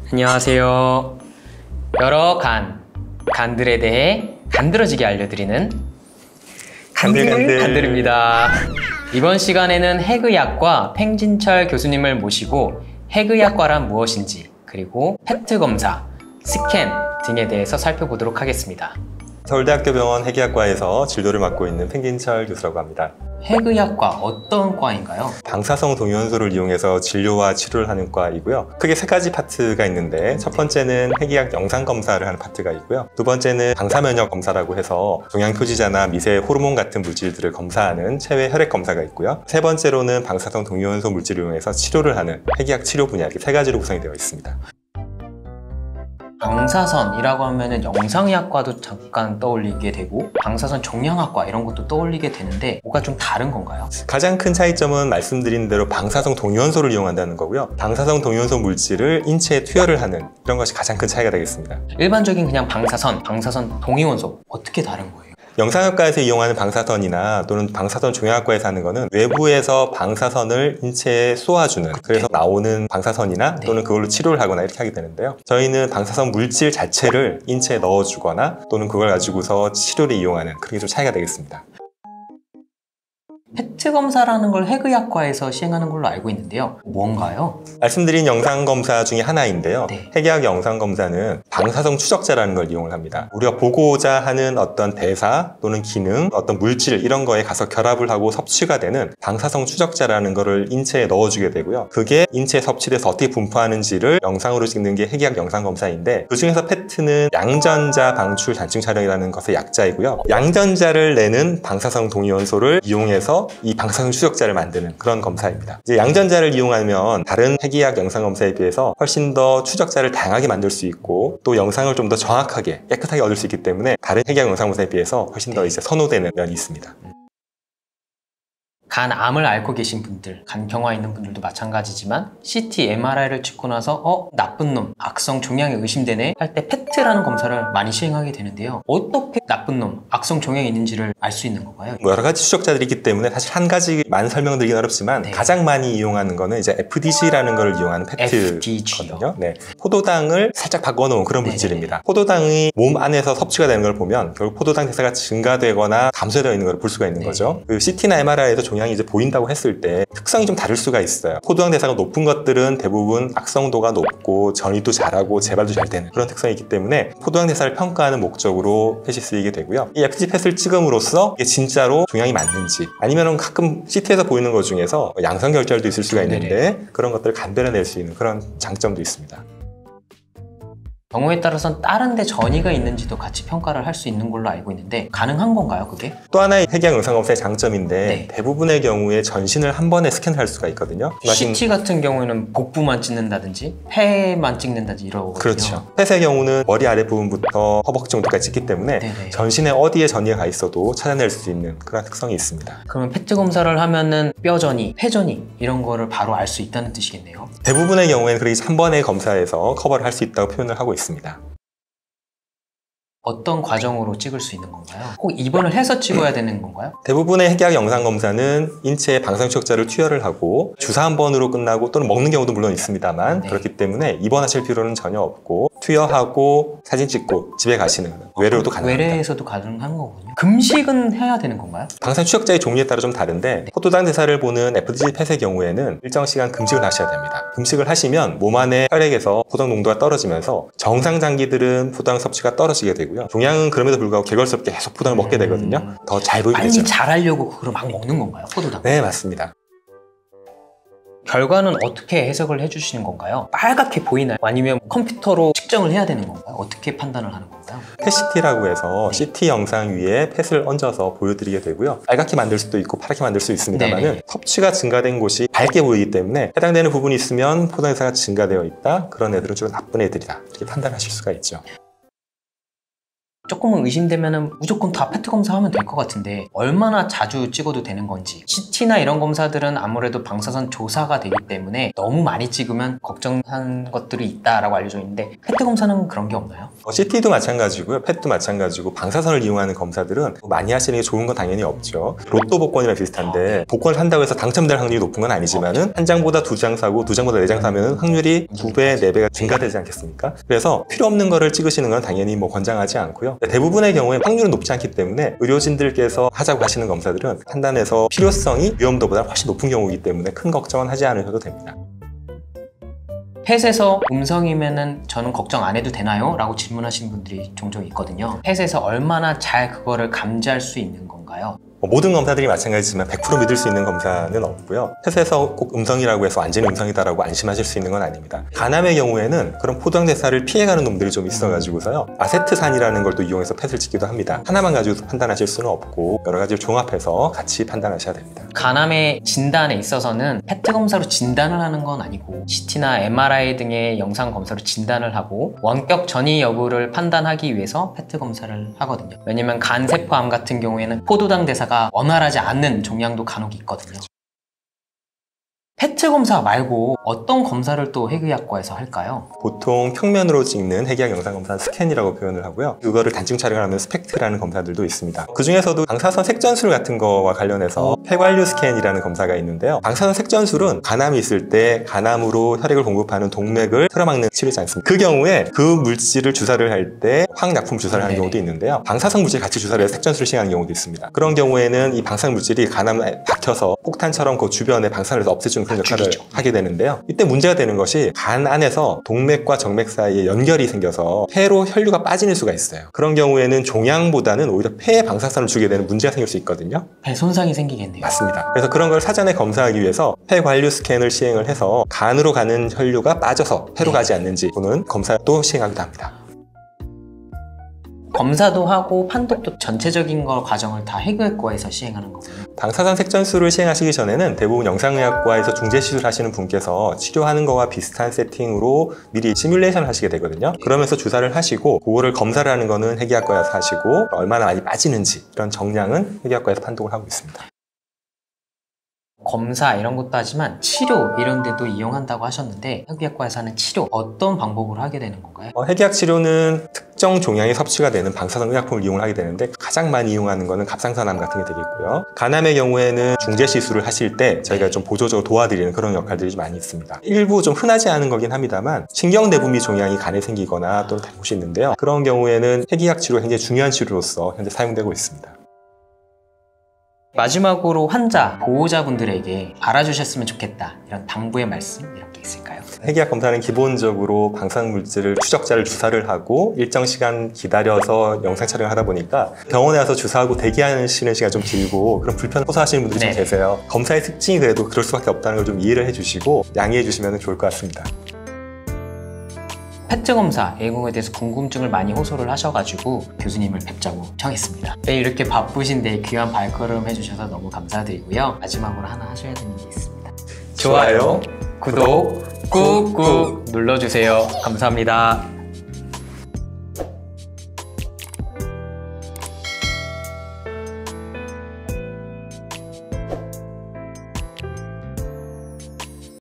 안녕하세요. 여러 간들에 대해 간드러지게 알려드리는 간들입니다. 이번 시간에는 핵의학과 팽진철 교수님을 모시고 핵의학과란 무엇인지, 그리고 페트 검사, 스캔 등에 대해서 살펴보도록 하겠습니다. 서울대학교 병원 핵의학과에서 진료를 맡고 있는 팽진철 교수라고 합니다. 핵의학과 어떤 과인가요? 방사성 동위원소를 이용해서 진료와 치료를 하는 과이고요. 크게 세 가지 파트가 있는데, 첫 번째는 핵의학 영상 검사를 하는 파트가 있고요. 두 번째는 방사면역 검사라고 해서 종양표지자나 미세 호르몬 같은 물질들을 검사하는 체외 혈액 검사가 있고요. 세 번째로는 방사성 동위원소 물질을 이용해서 치료를 하는 핵의학 치료 분야, 이렇게 세 가지로 구성이 되어 있습니다. 방사선이라고 하면은 영상의학과도 잠깐 떠올리게 되고, 방사선 종양학과 이런 것도 떠올리게 되는데 뭐가 좀 다른 건가요? 가장 큰 차이점은 말씀드린 대로 방사성 동위원소를 이용한다는 거고요. 방사성 동위원소 물질을 인체에 투여를 하는, 이런 것이 가장 큰 차이가 되겠습니다. 일반적인 그냥 방사선 동위원소 어떻게 다른 거예요? 영상학과에서 이용하는 방사선이나 또는 방사선 종양학과에서 하는 거는 외부에서 방사선을 인체에 쏘아주는, 그래서 나오는 방사선이나 또는 그걸로 치료를 하거나 이렇게 하게 되는데요. 저희는 방사선 물질 자체를 인체에 넣어주거나 또는 그걸 가지고서 치료를 이용하는, 그게 좀 차이가 되겠습니다. 페트 검사라는 걸 핵의학과에서 시행하는 걸로 알고 있는데요. 뭔가요? 말씀드린 영상검사 중에 하나인데요. 네. 핵의학 영상검사는 방사성 추적자라는 걸 이용을 합니다. 우리가 보고자 하는 어떤 대사 또는 기능, 어떤 물질 이런 거에 가서 결합을 하고 섭취가 되는 방사성 추적자라는 거를 인체에 넣어주게 되고요. 그게 인체에 섭취돼서 어떻게 분포하는지를 영상으로 찍는 게 핵의학 영상검사인데, 그중에서 페트는 양전자 방출 단층 촬영이라는 것의 약자이고요. 양전자를 내는 방사성 동위원소를 이용해서 이 방사성 추적자를 만드는 그런 검사입니다. 이제 양전자를 이용하면 다른 핵의학 영상 검사에 비해서 훨씬 더 추적자를 다양하게 만들 수 있고, 또 영상을 좀 더 정확하게 깨끗하게 얻을 수 있기 때문에 다른 핵의학 영상 검사에 비해서 훨씬 더 이제 선호되는 면이 있습니다. 간암을 앓고 계신 분들, 간경화 있는 분들도 마찬가지지만 CT, MRI를 찍고 나서 나쁜 놈, 악성 종양이 의심되네 할 때 페트라는 검사를 많이 시행하게 되는데요. 어떻게 나쁜 놈, 악성 종양이 있는지를 알 수 있는 건가요? 여러 가지 추적자들이 있기 때문에 사실 한 가지만 설명드리긴 어렵지만, 가장 많이 이용하는 거는 이제 FDG라는 걸 이용하는 페트거든요. 네. 포도당을 살짝 바꿔놓은 그런 물질입니다. 포도당이 몸 안에서 섭취가 되는 걸 보면 결국 포도당 대사가 증가되거나 감소되어 있는 걸 볼 수가 있는 거죠. 그 CT나 MRI에서 종양이 이제 보인다고 했을 때 특성이 좀 다를 수가 있어요. 포도당 대사가 높은 것들은 대부분 악성도가 높고 전이도 잘하고 재발도 잘 되는 그런 특성이 있기 때문에 포도당 대사를 평가하는 목적으로 펫이 쓰이게 되고요. 이 FDG 펫을 찍음으로써 이게 진짜로 종양이 맞는지, 아니면 가끔 CT에서 보이는 것 중에서 양성 결절도 있을 수가 있는데 그런 것들을 간별해낼 수 있는 그런 장점도 있습니다. 경우에 따라서는 다른 데 전이가 있는지도 같이 평가를 할 수 있는 걸로 알고 있는데 가능한 건가요, 그게? 또 하나의 핵의학 영상검사의 장점인데, 대부분의 경우에 전신을 한 번에 스캔을 할 수가 있거든요. CT 같은 경우에는 복부만 찍는다든지 폐만 찍는다든지 이러거든요. 그렇죠. 펫의 경우는 머리 아랫부분부터 허벅지 정도까지 찍기 때문에 전신에 어디에 전이가 가 있어도 찾아낼 수 있는 그런 특성이 있습니다. 그러면 페트 검사를 하면은 뼈 전이, 폐 전이 이런 거를 바로 알 수 있다는 뜻이겠네요. 대부분의 경우에는 그렇게 한 번의 검사에서 커버를 할 수 있다고 표현을 하고 있습니다. 어떤 과정으로 찍을 수 있는 건가요? 꼭 입원을 해서 찍어야 되는 건가요? 대부분의 핵의학 영상 검사는 인체에 방사성 추적자를 투여를 하고 주사 한 번으로 끝나고, 또는 먹는 경우도 물론 있습니다만 그렇기 때문에 입원하실 필요는 전혀 없고, 투여하고 사진 찍고 집에 가시는 외래로도 가능합니다. 외래에서도 가능한 거군요. 금식은 해야 되는 건가요? 방사성 추적자의 종류에 따라 좀 다른데, 포도당 대사를 보는 FDG 펫의 경우에는 일정 시간 금식을 하셔야 됩니다. 금식을 하시면 몸 안에 혈액에서 포도당 농도가 떨어지면서 정상 장기들은 포도당 섭취가 떨어지게 되고요. 종양은 그럼에도 불구하고 개걸스럽게 계속 포도당을 먹게 되거든요. 더 잘 보이게 되죠. 빨리 자라려고 그걸 막 먹는 건가요, 포도당? 네, 맞습니다. 결과는 어떻게 해석을 해주시는 건가요? 빨갛게 보이나요? 아니면 컴퓨터로 측정을 해야 되는 건가요? 어떻게 판단을 하는 건가요? 펫CT라고 해서 CT 영상 위에 펫을 얹어서 보여드리게 되고요. 빨갛게 만들 수도 있고 파랗게 만들 수 있습니다만, 섭취가 증가된 곳이 밝게 보이기 때문에 해당되는 부분이 있으면 포도당 대사가 증가되어 있다, 그런 애들은 좀 나쁜 애들이다, 이렇게 판단하실 수가 있죠. 조금은 의심되면 무조건 다 페트 검사하면 될 것 같은데 얼마나 자주 찍어도 되는 건지. CT나 이런 검사들은 아무래도 방사선 조사가 되기 때문에 너무 많이 찍으면 걱정하는 것들이 있다라고 알려져 있는데 페트 검사는 그런 게 없나요? CT도 마찬가지고요. 펫도 마찬가지고 방사선을 이용하는 검사들은 많이 하시는 게 좋은 건 당연히 없죠. 로또 복권이랑 비슷한데 복권을 산다고 해서 당첨될 확률이 높은 건 아니지만은 한 장보다 2장 사고 2장보다 4장 사면 확률이 2배, 4배가 증가되지 않겠습니까? 그래서 필요 없는 거를 찍으시는 건 당연히 권장하지 않고요. 대부분의 경우에 확률은 높지 않기 때문에 의료진들께서 하자고 하시는 검사들은 판단해서 필요성이 위험도보다 훨씬 높은 경우이기 때문에 큰 걱정은 하지 않으셔도 됩니다. 펫에서 음성이면은 저는 걱정 안 해도 되나요? 라고 질문하시는 분들이 종종 있거든요. 펫에서 얼마나 잘 그거를 감지할 수 있는 건가요? 모든 검사들이 마찬가지지만 100% 믿을 수 있는 검사는 없고요. 펫에서 꼭 음성이라고 해서 완전히 음성이다라고 안심하실 수 있는 건 아닙니다. 간암의 경우에는 그런 포도당대사를 피해가는 놈들이 좀 있어가지고서요. 아세트산이라는 걸 또 이용해서 펫을 찍기도 합니다. 하나만 가지고 판단하실 수는 없고 여러 가지를 종합해서 같이 판단하셔야 됩니다. 간암의 진단에 있어서는 페트 검사로 진단을 하는 건 아니고 CT나 MRI 등의 영상 검사로 진단을 하고 원격 전이 여부를 판단하기 위해서 페트 검사를 하거든요. 왜냐면 간세포암 같은 경우에는 포도당 대사가 원활하지 않는 종양도 간혹 있거든요. 페트 검사 말고 어떤 검사를 또 핵의학과에서 할까요? 보통 평면으로 찍는 핵의학 영상 검사는 스캔이라고 표현을 하고요. 그거를 단층 촬영을 하면 스펙트라는 검사들도 있습니다. 그 중에서도 방사선 색전술 같은 거와 관련해서 폐관류 스캔이라는 검사가 있는데요. 방사선 색전술은 간암이 있을 때 간암으로 혈액을 공급하는 동맥을 틀어막는 치료지 않습니까? 그 경우에 그 물질을 주사를 할 때 화학약품 주사를 하는 경우도 있는데요. 방사선 물질 같이 주사를 해서 색전술을 시행하는 경우도 있습니다. 그런 경우에는 이 방사선 물질이 간암에 박혀서 폭탄처럼 그 주변에 방사선을 해서 없애주는 그런 역할을 하게 되는데요. 이때 문제가 되는 것이 간 안에서 동맥과 정맥 사이에 연결이 생겨서 폐로 혈류가 빠지는 수가 있어요. 그런 경우에는 종양보다는 오히려 폐에 방사선을 주게 되는 문제가 생길 수 있거든요. 폐 손상이 생기겠네요. 맞습니다. 그래서 그런 걸 사전에 검사하기 위해서 폐관류 스캔을 시행을 해서 간으로 가는 혈류가 빠져서 폐로 가지 않는지 보는 검사도 시행하기도 합니다. 검사도 하고 판독도 전체적인 걸 과정을 다 핵의학과에서 시행하는 거군요. 방사선 색전술을 시행하시기 전에는 대부분 영상의학과에서 중재시술 하시는 분께서 치료하는 거와 비슷한 세팅으로 미리 시뮬레이션을 하시게 되거든요. 그러면서 주사를 하시고 그거를 검사를 하는 거는 핵의학과에서 하시고 얼마나 많이 빠지는지 이런 정량은 핵의학과에서 판독을 하고 있습니다. 검사 이런 것도 하지만 치료 이런 데도 이용한다고 하셨는데 핵의학과에서 하는 치료 어떤 방법으로 하게 되는 건가요? 핵의학 치료는 특정 종양이 섭취가 되는 방사선 의약품을 이용을 하게 되는데 가장 많이 이용하는 거는 갑상선암 같은 게 되겠고요. 간암의 경우에는 중재시술을 하실 때 저희가 좀 보조적으로 도와드리는 그런 역할들이 좀 많이 있습니다. 일부 좀 흔하지 않은 거긴 합니다만 신경내분비 종양이 간에 생기거나 또는 곳이 있는데요. 그런 경우에는 핵의학 치료가 굉장히 중요한 치료로서 현재 사용되고 있습니다. 마지막으로 환자, 보호자분들에게 알아주셨으면 좋겠다 이런 당부의 말씀 이런 게 있을까요? 핵의학 검사는 기본적으로 방사능 물질을 추적자를 주사를 하고 일정 시간 기다려서 영상 촬영을 하다 보니까 병원에 와서 주사하고 대기하시는 시간이 좀 길고 그런 불편 호소하시는 분들이 좀 계세요. 검사의 특징이 그래도 그럴 수밖에 없다는 걸 좀 이해를 해주시고 양해해 주시면 좋을 것 같습니다. 페트 검사, A공에 대해서 궁금증을 많이 호소를 하셔가지고 교수님을 뵙자고 청했습니다. 네, 이렇게 바쁘신데 귀한 발걸음 해주셔서 너무 감사드리고요. 마지막으로 하나 하셔야 되는 게 있습니다. 좋아요, 구독 꾹꾹 눌러주세요. 감사합니다.